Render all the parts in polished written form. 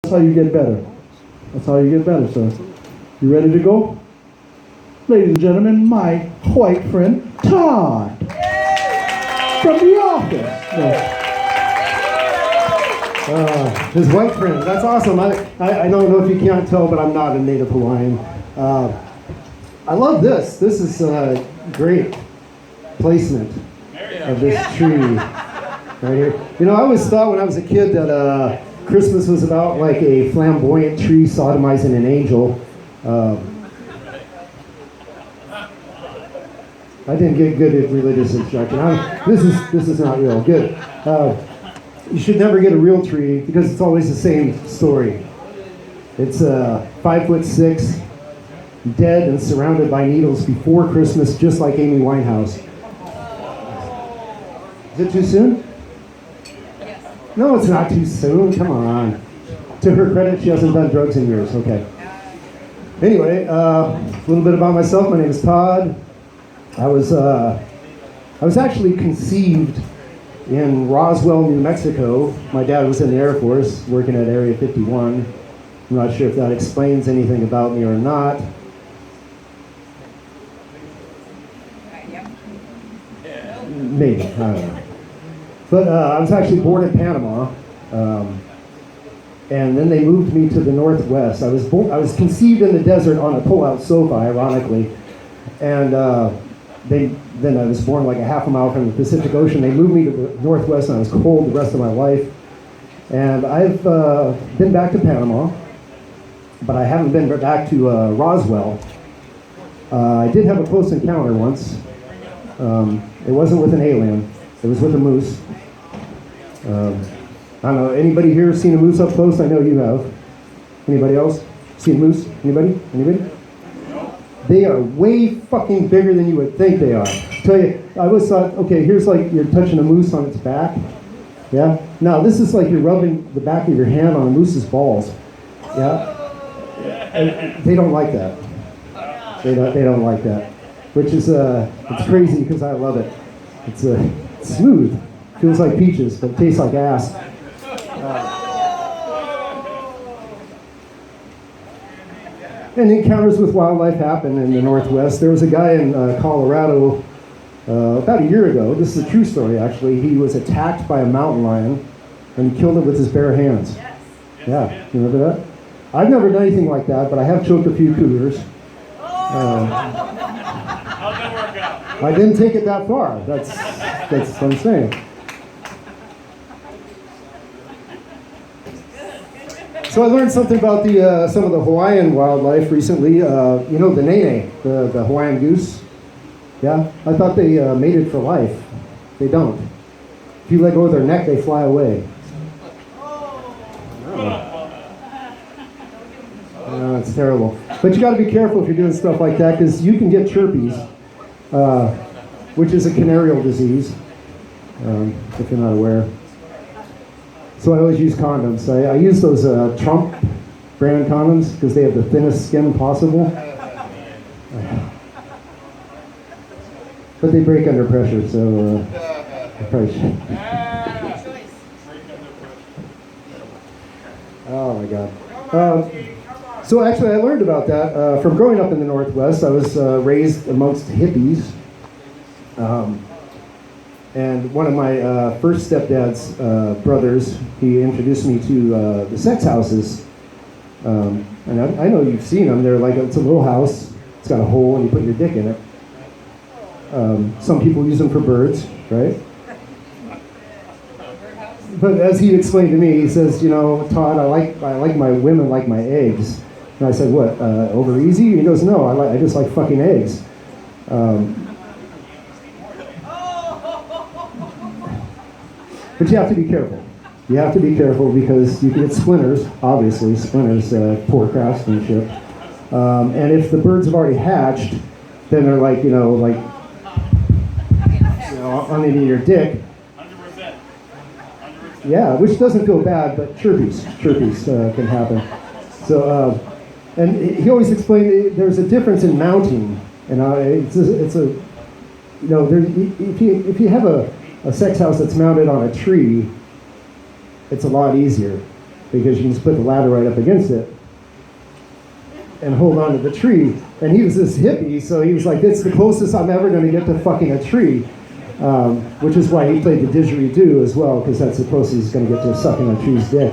That's how you get better. That's how you get better, sir. You ready to go? Ladies and gentlemen, my white friend, Todd. From the office. His white friend. That's awesome. I don't know if you can't tell, but I'm not a native Hawaiian. I love this. This is great placement of this tree right here. You know, I always thought when I was a kid that Christmas was about like a flamboyant tree sodomizing an angel. I didn't get good at religious instruction. This is not real. Good. You should never get a real tree because it's always the same story. It's 5'6", dead and surrounded by needles before Christmas, just like Amy Winehouse. Is it too soon? Yes. No, it's not too soon. Come on. To her credit, she hasn't done drugs in years. Okay. Anyway, a little bit about myself. My name is Todd. I was actually conceived in Roswell, New Mexico. My dad was in the Air Force, working at Area 51. I'm not sure if that explains anything about me or not. Maybe, I don't know. But I was actually born in Panama, and then they moved me to the Northwest. I was conceived in the desert on a pull-out sofa, ironically, and then I was born like a half a mile from the Pacific Ocean. They moved me to the Northwest, and I was cold the rest of my life. And I've been back to Panama, but I haven't been back to Roswell. I did have a close encounter once. It wasn't with an alien. It was with a moose. I don't know, anybody here seen a moose up close? I know you have. Anybody else? Seen a moose? Anybody? Anybody? They are way fucking bigger than you would think they are. I tell you, I always thought, okay, here's like you're touching a moose on its back. Yeah? Now, this is like you're rubbing the back of your hand on a moose's balls. Yeah? And they don't like that. They don't like that. Which is, it's crazy because I love it. It's smooth. Feels like peaches, but tastes like ass. And encounters with wildlife happen in the Northwest. There was a guy in Colorado about a year ago. This is a true story, actually. He was attacked by a mountain lion, and he killed it with his bare hands. Yeah, you remember that? I've never done anything like that, but I have choked a few cougars. I didn't take it that far. That's what I'm saying. So I learned something about some of the Hawaiian wildlife recently. You know the nene, the Hawaiian goose. Yeah, I thought they mated for life. They don't. If you let go of their neck, they fly away. It's terrible. But you got to be careful if you're doing stuff like that because you can get chirpies, which is a canarial disease, if you're not aware. So I always use condoms. I use those Trump brand condoms because they have the thinnest skin possible. But they break under pressure, so I probably should. Oh my God. So actually I learned about that from growing up in the Northwest. I was raised amongst hippies. And one of my first stepdad's brothers, he introduced me to the sex houses. And I know you've seen them. They're like, it's a little house. It's got a hole and you put your dick in it. Some people use them for birds, right? But as he explained to me, he says, you know, Todd, I like my women like my eggs. And I said, what, over easy? He goes, no, I just like fucking eggs. But you have to be careful. You have to be careful because you can get splinters, obviously, poor craftsmanship. And if the birds have already hatched, then they're like, underneath your dick. 100%. Yeah, which doesn't feel bad, but chirpies can happen. So, and he always explained there's a difference in mounting, and if you have a sex house that's mounted on a tree, it's a lot easier. because you can just put the ladder right up against it and hold on to the tree. And he was this hippie, so he was like, "It's the closest I'm ever going to get to fucking a tree," which is why he played the didgeridoo as well, because that's the closest he's going to get to sucking a tree's dick.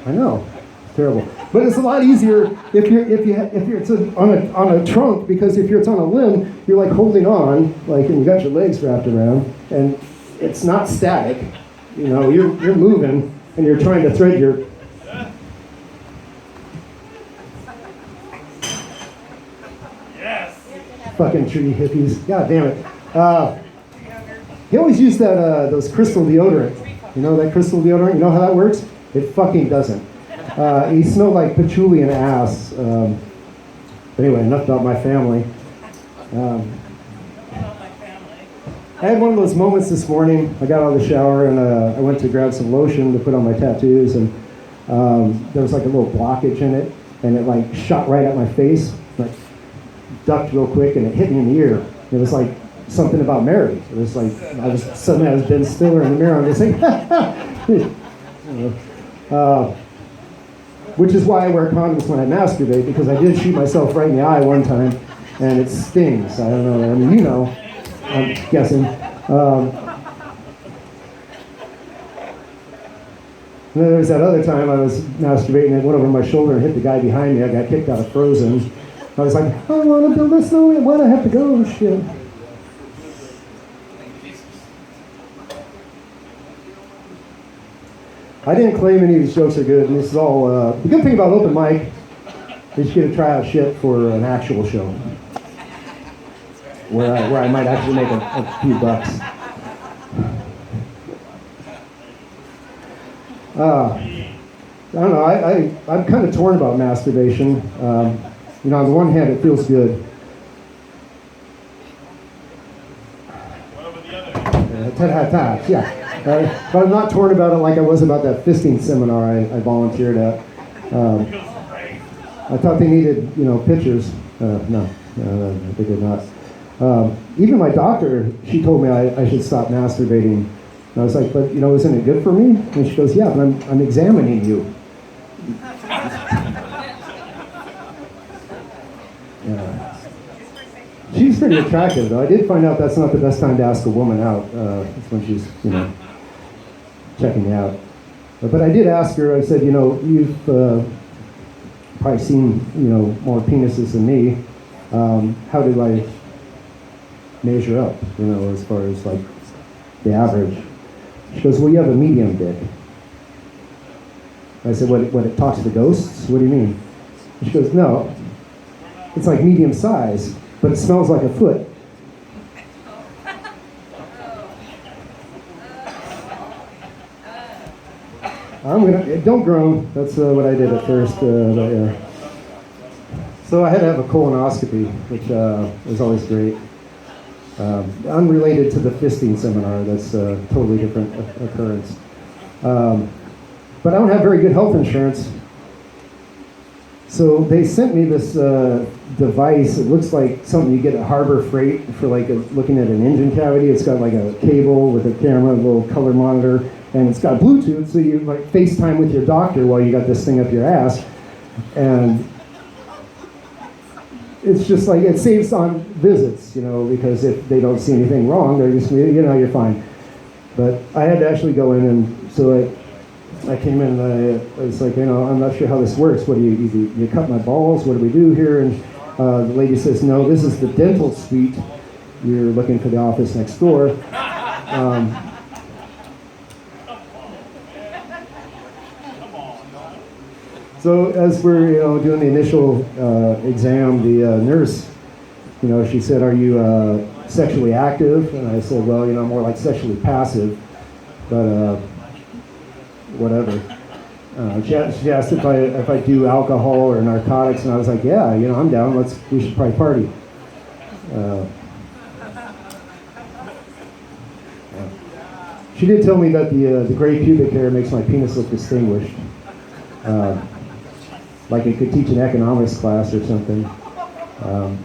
I know, it's terrible, but it's a lot easier if it's on a trunk, because if it's on a limb, you're like holding on, like, and you got your legs wrapped around, and it's not static. You know, you're moving, and you're trying to thread your. Fucking tree hippies. God damn it. He always used those crystal deodorant. You know that crystal deodorant? You know how that works? It fucking doesn't. He smelled like patchouli and ass. Anyway, enough about my family. I had one of those moments this morning. I got out of the shower and I went to grab some lotion to put on my tattoos, and there was like a little blockage in it, and it like shot right at my face. Like, ducked real quick, and it hit me in the ear. It was like something about Mary. It was like I was Ben Stiller in the mirror. I'm just like, which is why I wear condoms when I masturbate, because I did shoot myself right in the eye one time, and it stings. I don't know. I mean, you know, I'm guessing. And then there was that other time I was masturbating and went over my shoulder and hit the guy behind me. I got kicked out of Frozen. I was like, I want to build a snowman. Why do I have to go? Shit. I didn't claim any of these jokes are good, and this is all. The good thing about open mic is you get to try out shit for an actual show, where I might actually make a few bucks. I don't know. I'm kind of torn about masturbation. You know, on the one hand, it feels good. What about the other? Yeah. But I'm not torn about it like I was about that fisting seminar I volunteered at. I thought they needed, you know, pictures. No, they did not. Even my doctor, she told me I should stop masturbating. And I was like, but, you know, isn't it good for me? And she goes, yeah, but I'm examining you. She's pretty attractive, though. I did find out that's not the best time to ask a woman out. It's when she's, you know, checking you out. But I did ask her. I said, you know, you've probably seen, you know, more penises than me. How do I measure up, you know, as far as like the average? She goes, well, you have a medium dick. I said, what, it talks to ghosts? What do you mean? She goes, no, it's like medium size, but it smells like a foot. Don't groan. That's what I did at first. So I had to have a colonoscopy, which was always great. Unrelated to the fisting seminar, that's a totally different occurrence. But I don't have very good health insurance. So they sent me this device. It looks like something you get at Harbor Freight for like looking at an engine cavity. It's got like a cable with a camera, a little color monitor, and it's got Bluetooth, so you like FaceTime with your doctor while you got this thing up your ass. And it's just like, it saves on visits, you know, because if they don't see anything wrong, they're just, you know, you're fine. But I had to actually go in, and so I came in and I was like, you know, I'm not sure how this works. What do you cut my balls? What do we do here? And the lady says, no, this is the dental suite. You're looking for the office next door. So as we're, you know, doing the initial exam, the nurse, you know, she said, are you sexually active? And I said, well, you know, more like sexually passive, but whatever. She asked if I do alcohol or narcotics, and I was like, yeah, you know, I'm down. We should probably party. She did tell me that the gray pubic hair makes my penis look distinguished. Like it could teach an economics class or something,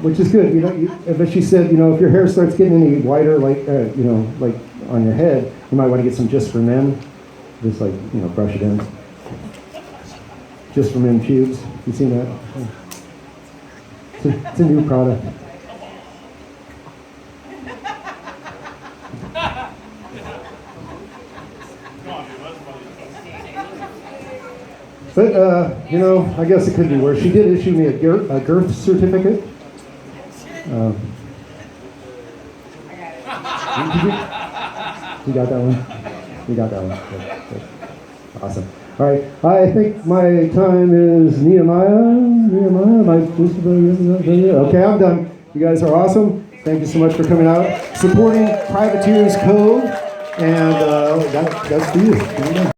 which is good. You know, but she said, you know, if your hair starts getting any whiter, like you know, like on your head, you might want to get some Just for Men. Just like, brush it in. Just from in pubes. You seen that? It's a new product. But, I guess it could be worse. She did issue me a girth certificate. You got that one? You got that one. Good. Awesome. All right. I think my time is Nehemiah. Okay, I'm done. You guys are awesome. Thank you so much for coming out, supporting Privateers Cove, and that's for you.